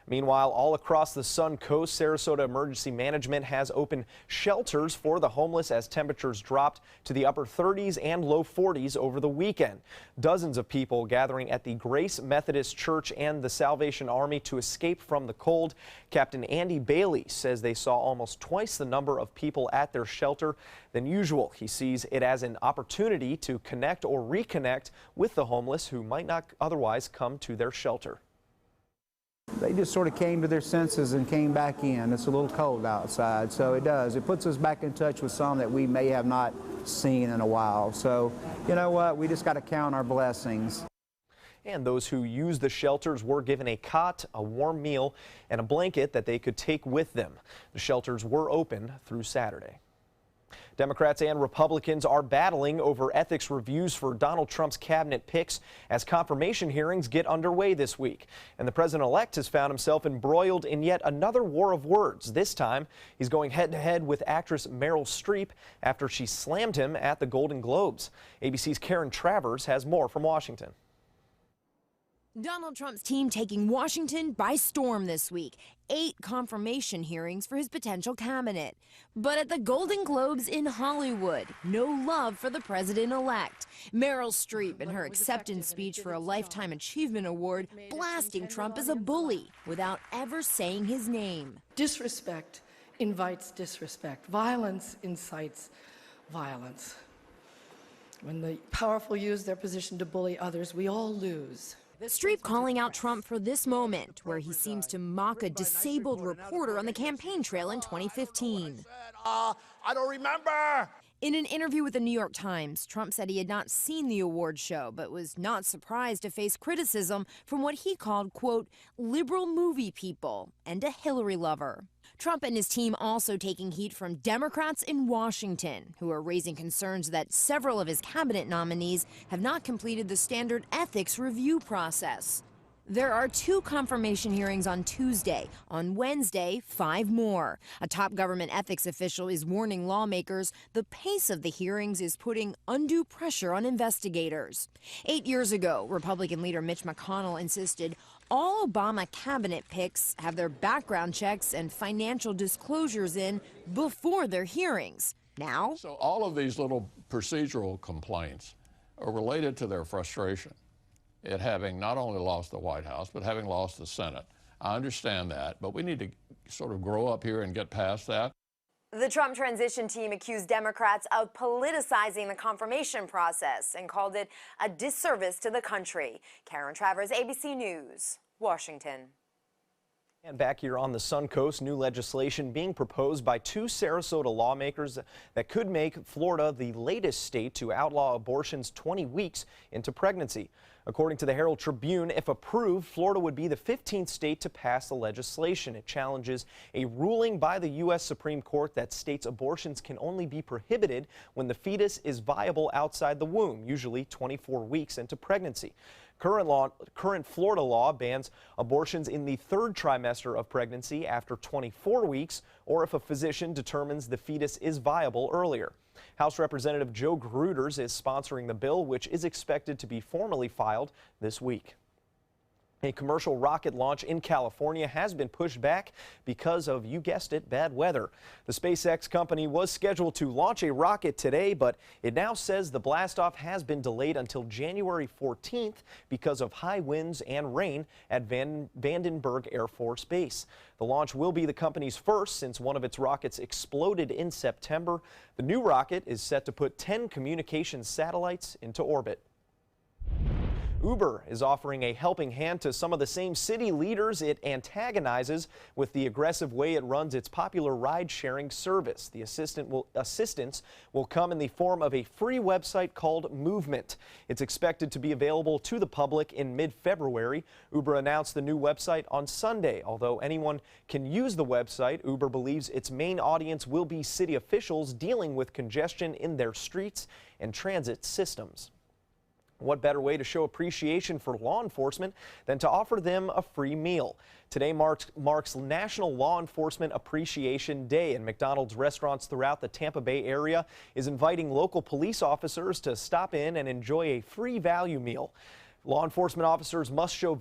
Meanwhile, all across the Suncoast, Sarasota Emergency Management has opened shelters for the homeless as temperatures dropped to the upper 30s and low 40s over the weekend. Dozens of people gathering at the Grace Methodist Church and the Salvation Army to escape from the cold. Captain Andy Bailey says they saw almost twice the number of people at their shelter than usual. He sees it as an opportunity to connect or reconnect with the homeless who might not otherwise come to their shelter. They just sort of came to their senses and came back in. It's a little cold outside, so it does. It puts us back in touch with some that we may have not seen in a while. So, you know what? We just got to count our blessings. And those who use the shelters were given a cot, a warm meal, and a blanket that they could take with them. The shelters were open through Saturday. Democrats and Republicans are battling over ethics reviews for Donald Trump's cabinet picks as confirmation hearings get underway this week. And the president-elect has found himself embroiled in yet another war of words. This time, he's going head-to-head with actress Meryl Streep after she slammed him at the Golden Globes. ABC's Karen Travers has more from Washington. Donald Trump's team taking Washington by storm this week. 8 confirmation hearings for his potential cabinet. But at the Golden Globes in Hollywood, no love for the president-elect. Meryl Streep in her acceptance speech for a Lifetime Achievement Award blasting Trump as a bully without ever saying his name. Disrespect invites disrespect. Violence incites violence. When the powerful use their position to bully others, we all lose. Streep calling out Trump for this moment, where he seems to mock a disabled reporter on the campaign trail in 2015. I don't remember. In an interview with the New York Times, Trump said he had not seen the award show, but was not surprised to face criticism from what he called, quote, liberal movie people and a Hillary lover. Trump and his team also taking heat from Democrats in Washington, who are raising concerns that several of his cabinet nominees have not completed the standard ethics review process. There are 2 confirmation hearings on Tuesday. On Wednesday, 5 more. A top government ethics official is warning lawmakers the pace of the hearings is putting undue pressure on investigators. 8 years ago, Republican leader Mitch McConnell insisted all Obama cabinet picks have their background checks and financial disclosures in before their hearings. Now, so all of these little procedural complaints are related to their frustration at having not only lost the White House, but having lost the Senate. I understand that, but we need to sort of grow up here and get past that. The Trump transition team accused Democrats of politicizing the confirmation process and called it a disservice to the country. Karen Travers, ABC News, Washington. And back here on the Suncoast, new legislation being proposed by 2 Sarasota lawmakers that could make Florida the latest state to outlaw abortions 20 weeks into pregnancy. According to the Herald Tribune, if approved, Florida would be the 15th state to pass the legislation. It challenges a ruling by the U.S. Supreme Court that states abortions can only be prohibited when the fetus is viable outside the womb, usually 24 weeks into pregnancy. Current Florida law bans abortions in the 3rd trimester of pregnancy after 24 weeks, or if a physician determines the fetus is viable earlier. House Representative Joe Gruters is sponsoring the bill, which is expected to be formally filed this week. A commercial rocket launch in California has been pushed back because of, you guessed it, bad weather. The SpaceX company was scheduled to launch a rocket today, but it now says the blastoff has been delayed until January 14th because of high winds and rain at Vandenberg Air Force Base. The launch will be the company's first since one of its rockets exploded in September. The new rocket is set to put 10 communications satellites into orbit. Uber is offering a helping hand to some of the same city leaders it antagonizes with the aggressive way it runs its popular ride-sharing service. The assistance will come in the form of a free website called Movement. It's expected to be available to the public in mid-February. Uber announced the new website on Sunday. Although anyone can use the website, Uber believes its main audience will be city officials dealing with congestion in their streets and transit systems. What better way to show appreciation for law enforcement than to offer them a free meal? Today marks National Law Enforcement Appreciation Day, and McDonald's restaurants throughout the Tampa Bay area is inviting local police officers to stop in and enjoy a free value meal. Law enforcement officers must show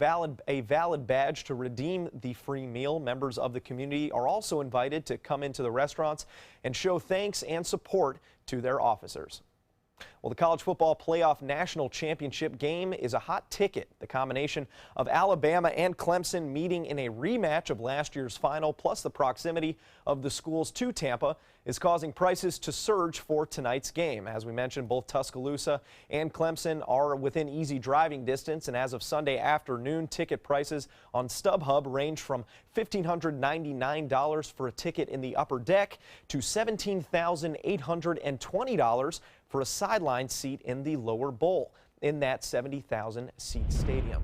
a valid badge to redeem the free meal. Members of the community are also invited to come into the restaurants and show thanks and support to their officers. Well, the college football playoff national championship game is a hot ticket. The combination of Alabama and Clemson meeting in a rematch of last year's final, plus the proximity of the schools to Tampa, is causing prices to surge for tonight's game. As we mentioned, both Tuscaloosa and Clemson are within easy driving distance, and as of Sunday afternoon, ticket prices on StubHub range from $1,599 for a ticket in the upper deck to $17,820 for a sideline seat in the lower bowl in that 70,000 seat stadium.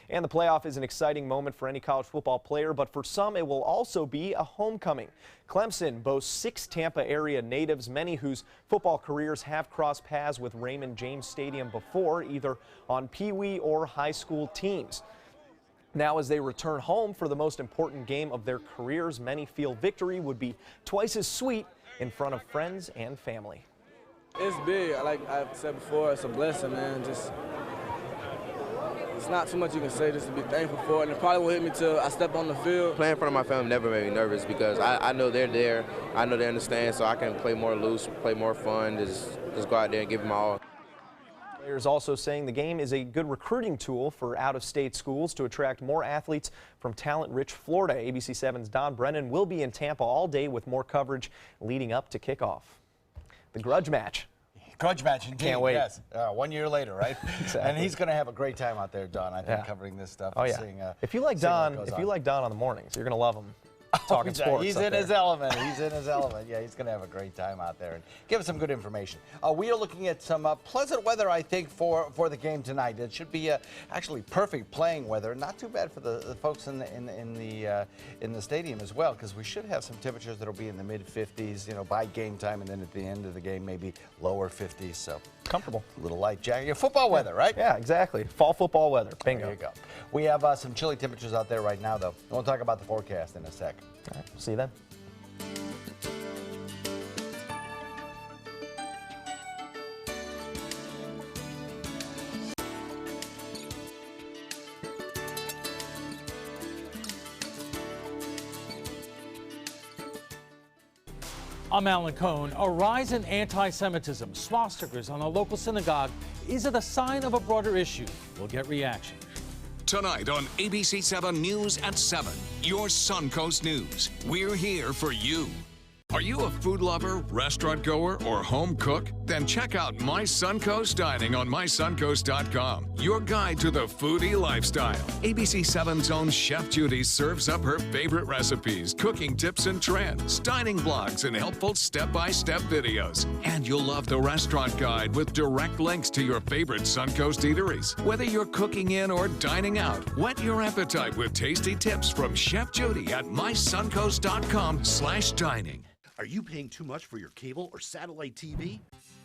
And the playoff is an exciting moment for any college football player, but for some it will also be a homecoming. Clemson boasts 6 Tampa area natives, many whose football careers have crossed paths with Raymond James Stadium before, either on Pee-wee or high school teams. Now, as they return home for the most important game of their careers, many feel victory would be twice as sweet in front of friends and family. It's big. Like I've said before, it's a blessing, man. It's not too much you can say just to be thankful for it. And it probably will hit me till I step on the field. Playing in front of my family never made me nervous because I know they're there. I know they understand, so I can play more loose, play more fun, just go out there and give them all. Players also saying the game is a good recruiting tool for out-of-state schools to attract more athletes from talent-rich Florida. ABC 7's Don Brennan will be in Tampa all day with more coverage leading up to kickoff. The grudge match. Grudge match, indeed. Can't wait. Yes. 1 year later, right? Exactly. And he's going to have a great time out there, Don, I think, covering this stuff. Oh, and yeah. seeing, if you like Don on the mornings, you're going to love him. Talking sports. He's in his element. He's in his element. Yeah, he's going to have a great time out there and give us some good information. We are looking at some pleasant weather, I think, for the game tonight. It should be actually perfect playing weather. Not too bad for the folks in the stadium as well, because we should have some temperatures that'll be in the mid-50s, you know, by game time, and then at the end of the game, maybe lower 50s. So comfortable. A little light jacket. Football weather, right? Yeah, exactly. Fall football weather. Bingo. There you go. We have some chilly temperatures out there right now, though. We'll talk about the forecast in a sec. All right, see you then. I'm Alan Cohn. A rise in anti-Semitism, swastikas on a local synagogue. Is it a sign of a broader issue? We'll get reaction. Tonight on ABC 7 News at 7, your Suncoast News. We're here for you. Are you a food lover, restaurant goer, or home cook? Then check out My Suncoast Dining on mysuncoast.com, your guide to the foodie lifestyle. ABC 7's own Chef Judy serves up her favorite recipes, cooking tips and trends, dining blogs, and helpful step-by-step videos. And you'll love the restaurant guide with direct links to your favorite Suncoast eateries. Whether you're cooking in or dining out, whet your appetite with tasty tips from Chef Judy at mysuncoast.com/dining. Are you paying too much for your cable or satellite TV?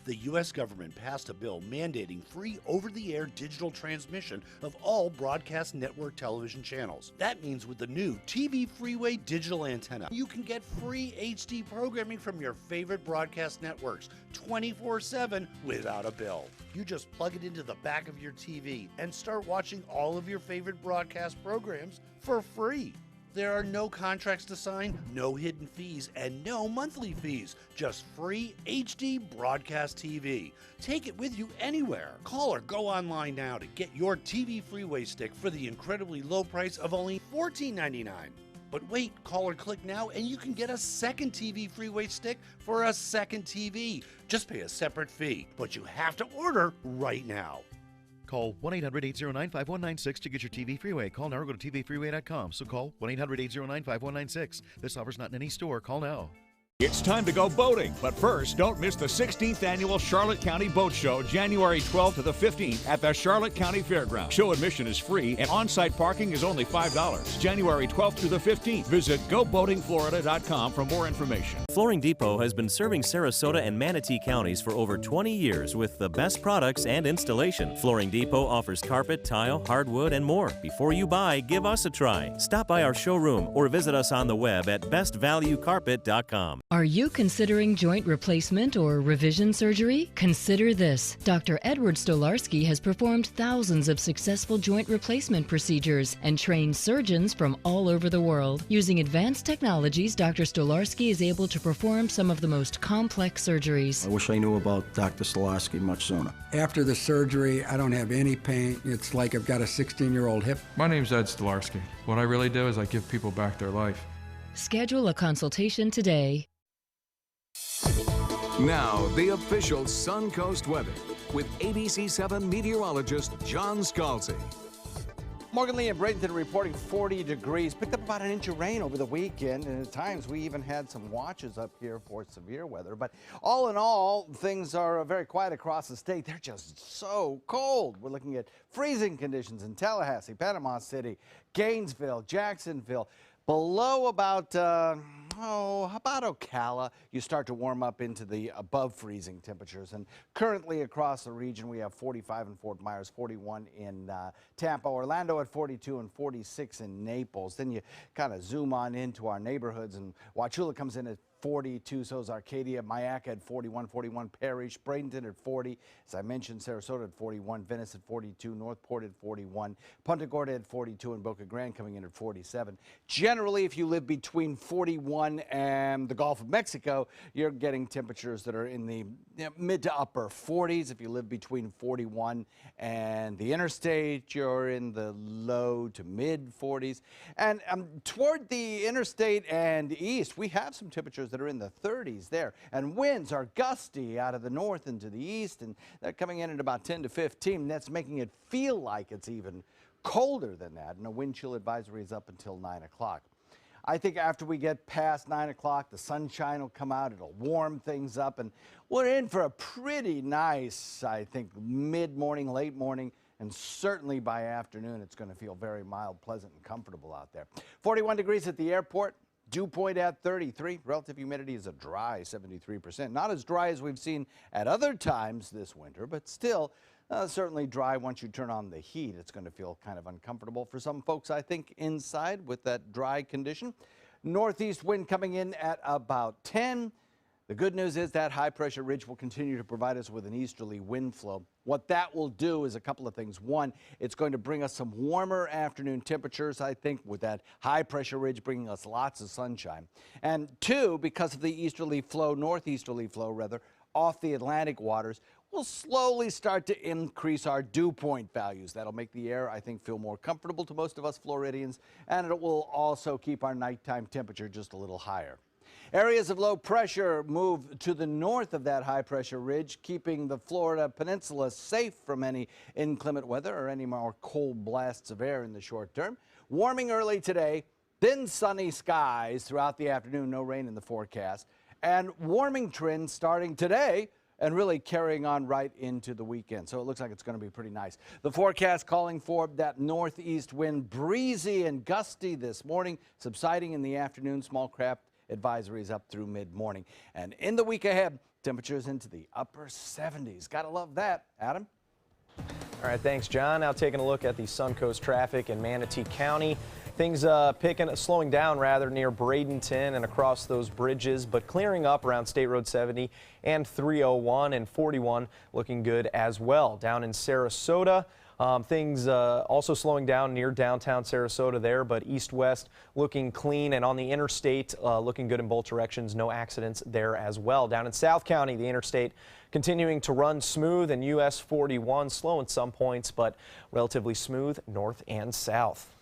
The U.S. government passed a bill mandating free over-the-air digital transmission of all broadcast network television channels. That means with the new TV Freeway digital antenna, you can get free HD programming from your favorite broadcast networks 24/7 without a bill. You just plug it into the back of your TV and start watching all of your favorite broadcast programs for free. There are no contracts to sign, no hidden fees, and no monthly fees. Just free HD broadcast TV. Take it with you anywhere. Call or go online now to get your TV Freeway stick for the incredibly low price of only $14.99. But wait, call or click now and you can get a second TV Freeway stick for a second TV. Just pay a separate fee, but you have to order right now. Call 1-800-809-5196 to get your TV Freeway. Call now or go to tvfreeway.com. So call 1-800-809-5196. This offer's not in any store. Call now. It's time to go boating, but first, don't miss the 16th Annual Charlotte County Boat Show, January 12th to the 15th at the Charlotte County Fairgrounds. Show admission is free and on-site parking is only $5. January 12th to the 15th. Visit GoBoatingFlorida.com for more information. Flooring Depot has been serving Sarasota and Manatee counties for over 20 years with the best products and installation. Flooring Depot offers carpet, tile, hardwood, and more. Before you buy, give us a try. Stop by our showroom or visit us on the web at bestvaluecarpet.com. Are you considering joint replacement or revision surgery? Consider this. Dr. Edward Stolarski has performed thousands of successful joint replacement procedures and trained surgeons from all over the world. Using advanced technologies, Dr. Stolarski is able to perform some of the most complex surgeries. I wish I knew about Dr. Stolarski much sooner. After the surgery, I don't have any pain. It's like I've got a 16-year-old hip. My name's Ed Stolarski. What I really do is I give people back their life. Schedule a consultation today. Now, the official Suncoast weather with ABC7 meteorologist John Scalzi. Morgan Lee and Bradenton reporting 40 degrees. Picked up about an inch of rain over the weekend, and at times we even had some watches up here for severe weather. But all in all, things are very quiet across the state. They're just so cold. We're looking at freezing conditions in Tallahassee, Panama City, Gainesville, Jacksonville. Below about, about Ocala, you start to warm up into the above freezing temperatures. And currently across the region, we have 45 in Fort Myers, 41 in Tampa, Orlando at 42 and 46 in Naples. Then you kind of zoom on into our neighborhoods, and Wauchula comes in at 42, so is Arcadia, Mayaca at 41, Parrish, Bradenton at 40, as I mentioned, Sarasota at 41, Venice at 42, Northport at 41, Punta Gorda at 42, and Boca Grande coming in at 47. Generally, if you live between 41 and the Gulf of Mexico, you're getting temperatures that are in the mid to upper 40s. If you live between 41 and the interstate, you're in the low to mid 40s. And toward the interstate and east, we have some temperatures that are in the 30s there, and winds are gusty out of the north into the east, and they're coming in at about 10 to 15. That's making it feel like it's even colder than that, and a wind chill advisory is up until 9 o'clock. I think after we get past 9 o'clock, the sunshine will come out, it'll warm things up, and we're in for a pretty nice, I think, mid-morning, late morning, and certainly by afternoon it's going to feel very mild, pleasant, and comfortable out there. 41 degrees at the airport. Dew point at 33. Relative humidity is a dry 73%. Not as dry as we've seen at other times this winter, but still certainly dry. Once you turn on the heat, it's going to feel kind of uncomfortable for some folks, I think, inside with that dry condition. Northeast wind coming in at about 10. The good news is that high pressure ridge will continue to provide us with an easterly wind flow. What that will do is a couple of things. One, it's going to bring us some warmer afternoon temperatures, I think, with that high pressure ridge bringing us lots of sunshine. And two, because of the easterly flow, northeasterly flow rather, off the Atlantic waters, we'll slowly start to increase our dew point values. That'll make the air, I think, feel more comfortable to most of us Floridians, and it will also keep our nighttime temperature just a little higher. Areas of low pressure move to the north of that high pressure ridge, keeping the Florida peninsula safe from any inclement weather or any more cold blasts of air in the short term. Warming early today, then sunny skies throughout the afternoon, no rain in the forecast, and warming trends starting today and really carrying on right into the weekend. So it looks like it's going to be pretty nice. The forecast calling for that northeast wind, breezy and gusty this morning, subsiding in the afternoon, small craft advisories up through mid-morning. And in the week ahead, temperatures into the upper 70s. Gotta love that. Adam? All right, thanks, John. Now taking a look at the Suncoast traffic in Manatee County. Things slowing down rather near Bradenton and across those bridges, but clearing up around State Road 70 and 301 and 41 looking good as well. Down in Sarasota, things also slowing down near downtown Sarasota there, but east-west looking clean, and on the interstate looking good in both directions. No accidents there as well. Down in South County, the interstate continuing to run smooth, and US 41 slow at some points, but relatively smooth north and south.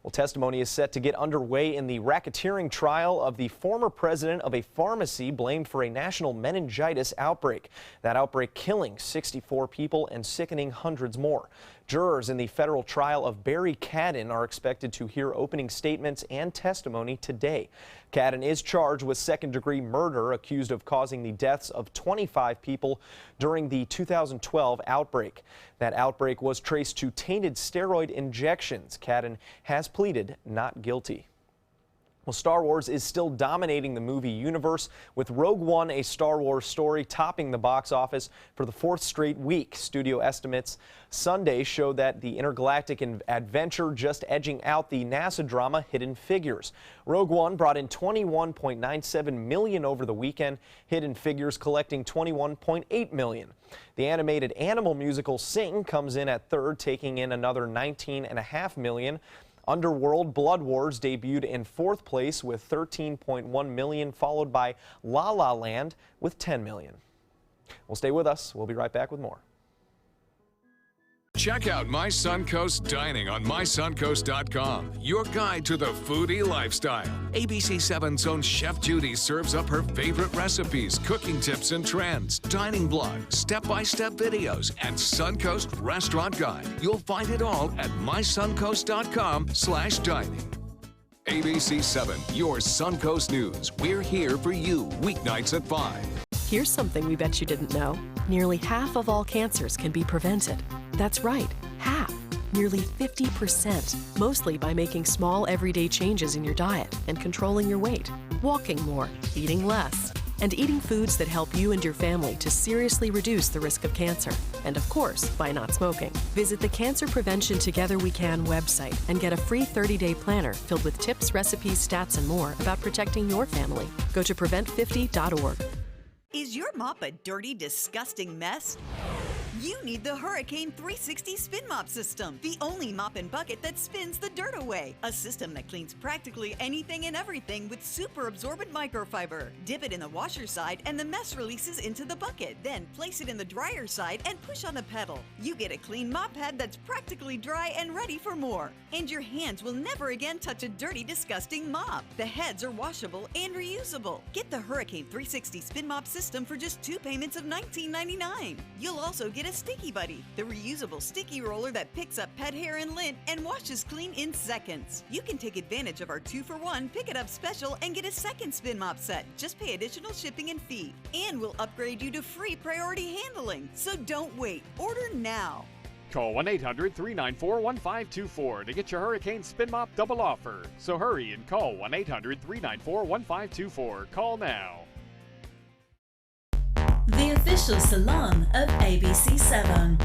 Well, testimony is set to get underway in the racketeering trial of the former president of a pharmacy blamed for a national meningitis outbreak. That outbreak killing 64 people and sickening hundreds more. Jurors in the federal trial of Barry Cadden are expected to hear opening statements and testimony today. Cadden is charged with second-degree murder, accused of causing the deaths of 25 people during the 2012 outbreak. That outbreak was traced to tainted steroid injections. Cadden has pleaded not guilty. Well, Star Wars is still dominating the movie universe, with Rogue One, a Star Wars story, topping the box office for the 4th straight week. Studio estimates Sunday showed that the intergalactic adventure just edging out the NASA drama Hidden Figures. Rogue One brought in $21.97 million over the weekend, Hidden Figures collecting $21.8 million. The animated animal musical Sing comes in at third, taking in another $19.5 million. Underworld Blood Wars debuted in 4th place with $13.1 million, followed by La La Land with $10 million. Well, stay with us. We'll be right back with more. Check out My Suncoast Dining on mysuncoast.com, your guide to the foodie lifestyle. ABC 7's own Chef Judy serves up her favorite recipes, cooking tips and trends, dining blogs, step-by-step videos, and Suncoast Restaurant Guide. You'll find it all at mysuncoast.com/dining. ABC 7, your Suncoast News. We're here for you weeknights at 5. Here's something we bet you didn't know. Nearly half of all cancers can be prevented. That's right, half. Nearly 50%, mostly by making small everyday changes in your diet and controlling your weight, walking more, eating less, and eating foods that help you and your family to seriously reduce the risk of cancer. And of course, by not smoking. Visit the Cancer Prevention Together We Can website and get a free 30-day planner filled with tips, recipes, stats, and more about protecting your family. Go to prevent50.org. Is your mop a dirty, disgusting mess? You need the Hurricane 360 Spin Mop System, the only mop and bucket that spins the dirt away. A system that cleans practically anything and everything with super absorbent microfiber. Dip it in the washer side and the mess releases into the bucket. Then place it in the dryer side and push on the pedal. You get a clean mop head that's practically dry and ready for more. And your hands will never again touch a dirty, disgusting mop. The heads are washable and reusable. Get the Hurricane 360 Spin Mop System for just 2 payments of $19.99. You'll also get a Sticky Buddy, the reusable sticky roller that picks up pet hair and lint and washes clean in seconds. You can take advantage of our 2-for-1 Pick It Up special and get a second spin mop set. Just pay additional shipping and fee. And we'll upgrade you to free priority handling. So don't wait. Order now. Call 1-800-394-1524 to get your Hurricane Spin Mop double offer. So hurry and call 1-800-394-1524. Call now. The official salon of ABC 7.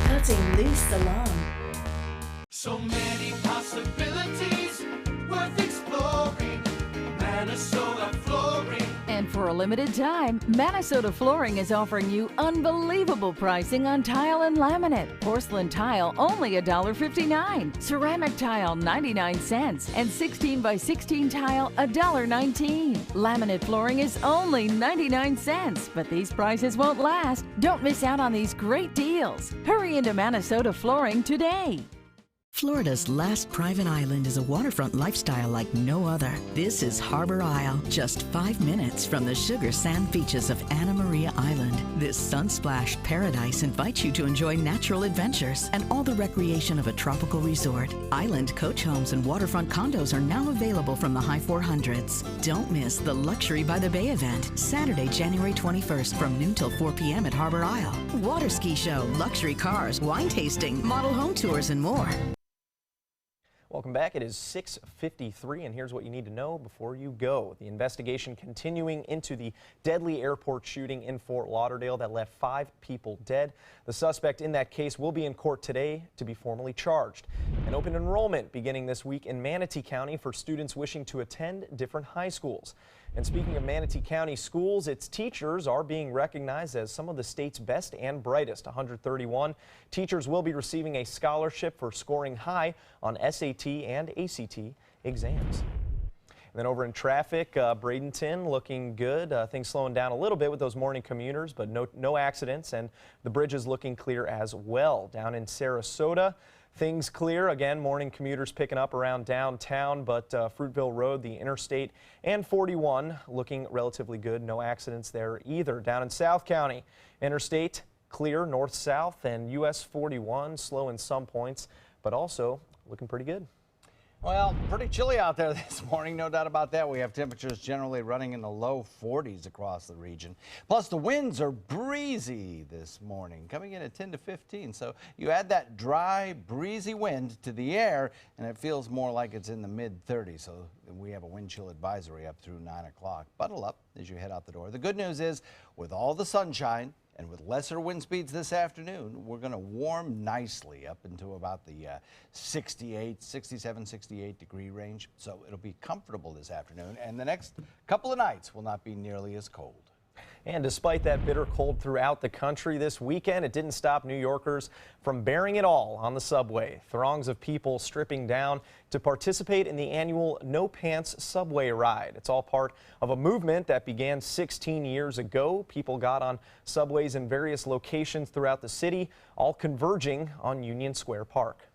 Cutting Loose Salon. So many possibilities worth exploring. Minnesota Flooring. And for a limited time, Minnesota Flooring is offering you unbelievable pricing on tile and laminate. Porcelain tile only $1.59. Ceramic tile 99 cents. And 16 by 16 tile $1.19. Laminate flooring is only 99 cents. But these prices won't last. Don't miss out on these great deals. Hurry into Minnesota Flooring today. Florida's last private island is a waterfront lifestyle like no other. This is Harbor Isle, just 5 minutes from the sugar sand beaches of Anna Maria Island. This sun-splashed paradise invites you to enjoy natural adventures and all the recreation of a tropical resort. Island coach homes and waterfront condos are now available from the high 400s. Don't miss the Luxury by the Bay event, Saturday, January 21st from noon till 4 p.m. at Harbor Isle. Water ski show, luxury cars, wine tasting, model home tours, and more. Welcome back. It is 6:53, and here's what you need to know before you go. The investigation continuing into the deadly airport shooting in Fort Lauderdale that left 5 people dead. The suspect in that case will be in court today to be formally charged. An open enrollment beginning this week in Manatee County for students wishing to attend different high schools. And speaking of Manatee County schools, its teachers are being recognized as some of the state's best and brightest. 131 teachers will be receiving a scholarship for scoring high on SAT and ACT exams. And then over in traffic, Bradenton looking good. Things slowing down a little bit with those morning commuters, but no accidents, and the bridge is looking clear as well. Down in Sarasota, things clear. Again, morning commuters picking up around downtown, but Fruitville Road, the interstate, and 41 looking relatively good. No accidents there either. Down in South County, interstate clear north-south, and US 41 slow in some points, but also looking pretty good. Well, pretty chilly out there this morning, no doubt about that. We have temperatures generally running in the low 40s across the region. Plus, the winds are breezy this morning, coming in at 10 to 15. So you add that dry, breezy wind to the air, and it feels more like it's in the mid-30s. So we have a wind chill advisory up through 9 o'clock. Buckle up as you head out the door. The good news is, with all the sunshine, and with lesser wind speeds this afternoon, we're going to warm nicely up into about the 67, 68 degree range. So it'll be comfortable this afternoon, and the next couple of nights will not be nearly as cold. And despite that bitter cold throughout the country this weekend, it didn't stop New Yorkers from bearing it all on the subway. Throngs of people stripping down to participate in the annual No Pants subway ride. It's all part of a movement that began 16 years ago. People got on subways in various locations throughout the city, all converging on Union Square Park.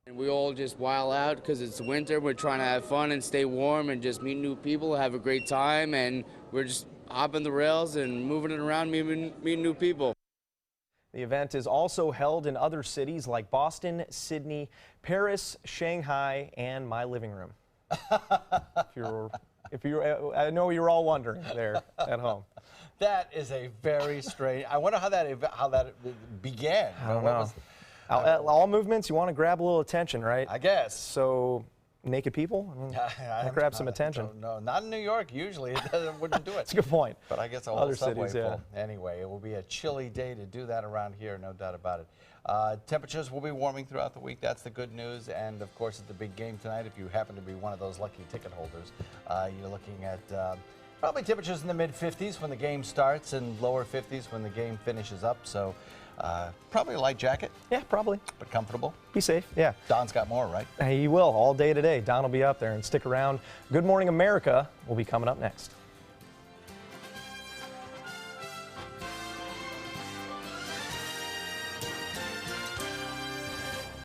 And we all just wild out because it's winter. We're trying to have fun and stay warm and just meet new people, have a great time, and we're just hopping the rails and moving it around, meeting new people. The event is also held in other cities like Boston, Sydney, Paris, Shanghai, and my living room. I know you're all wondering there at home. That is a very strange. I wonder how that began. I don't know. All movements, you want to grab a little attention, right? I guess. So naked people, I mean, grab some attention. No, not in New York. Usually it wouldn't do it. That's a good point. But I guess a whole other subway cities, full. Anyway, it will be a chilly day to do that around here, no doubt about it. Temperatures will be warming throughout the week. That's the good news. And of course, at the big game tonight, if you happen to be one of those lucky ticket holders, you're looking at probably temperatures in the mid-50s when the game starts and lower 50s when the game finishes up. So probably a light jacket. Yeah, probably. But comfortable. Be safe, yeah. Don's got more, right? He will all day today. Don will be up there, and stick around. Good Morning America will be coming up next.